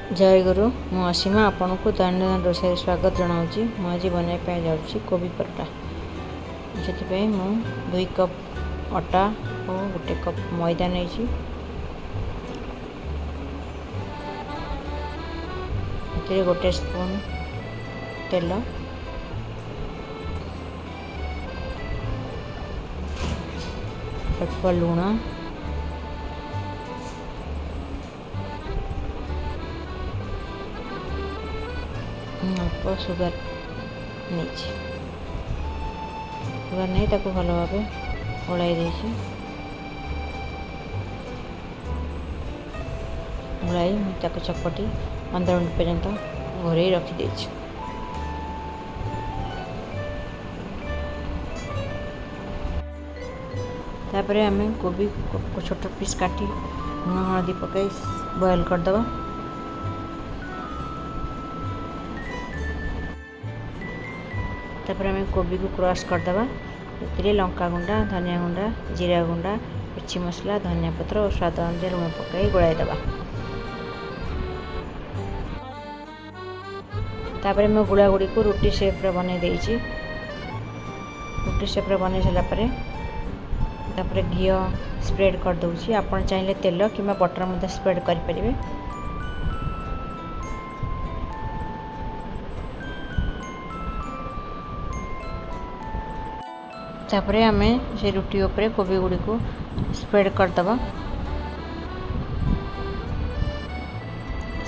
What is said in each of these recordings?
जय गुरु मु असीमा आपन को दैनंदिन रोषाई स्वागत जनाऊँगी। मु आज बनवाई जाऊँगी कोबी परोटा। से मु 2 कप अटा और 1 कप मैदा नहीं गोटे स्पून तेल अल्प लुण अल्प सुगर नहीं सुगर नहीं ताको भल भाव गोलाई गोलाई चपटी 15 मिनट पर्यंत घोरे रखिदे। तापर आम कोबी को छोट पीस काटी लुण हलदी पकाई बॉयल करदे। तापर आम कोबी को क्रश करदे। ये लंका गुंडा धनिया गुंडा जीरा गुंडा मिर्ची मसला धनिया पत्र और स्वाद अनुसार लुण पकाई गोलाई दबा। तापर मैं गुड़ा गुड़ी को रोटी शेप रे बने देइछि। रोटी शेप रे बने सारा परे तापर घी स्प्रेड कर दूची। आपन चाहिए तेल कि बटर मध्य स्प्रेड कर परिबे। तापर आम से रोटी उपरे कोबी गुड़ी को स्प्रेड करदे।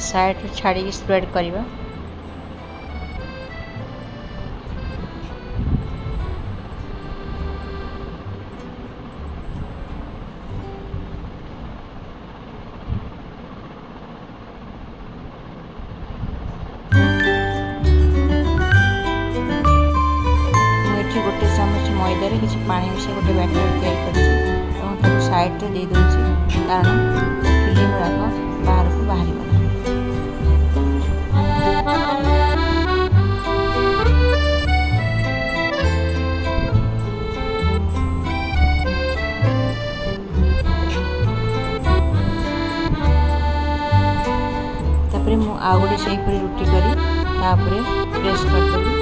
साइड छाड़ी स्प्रेड करवा। गोटे चामच मैदारे किसी पानी मिसे गोटे बैटर तैयार कर साइड रे दे दूसरी कारण फिलिंग गुड़ाक बाहर को बाहर मु आउ गोटे से रुटी करी प्रेस करदेवी।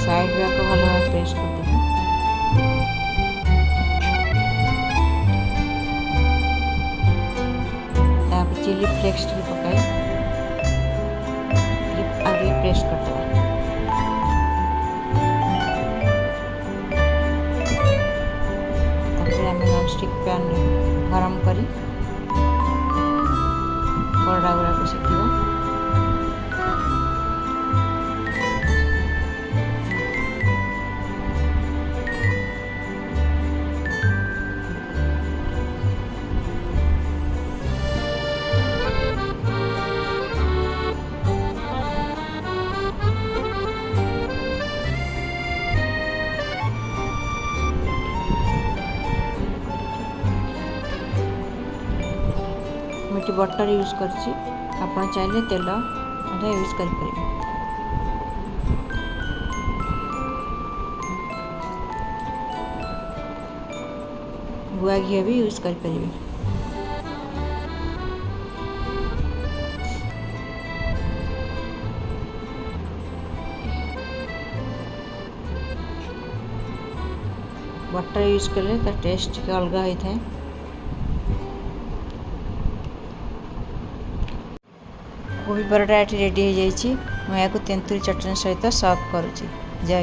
साइड गुड़ाक भल भाव प्रेस करदेवी। चिली फ्लेक्स भी पकाई आगे प्रेस करदे। नॉन स्टिक पैन गरम करी परडा गुड़ाक सेकिवा। मुझे बटर यूज करछि। आपन चाहिए तेल यूज कर परिबे। गुआ घी भी यूज कर परिबे। बटर यूज कले तार टेस्ट के अलग होता है। कोबी परोटा रेडी हो जाइए। मैं तेंतुरी चटनी सहित सर्व करुँची। जय।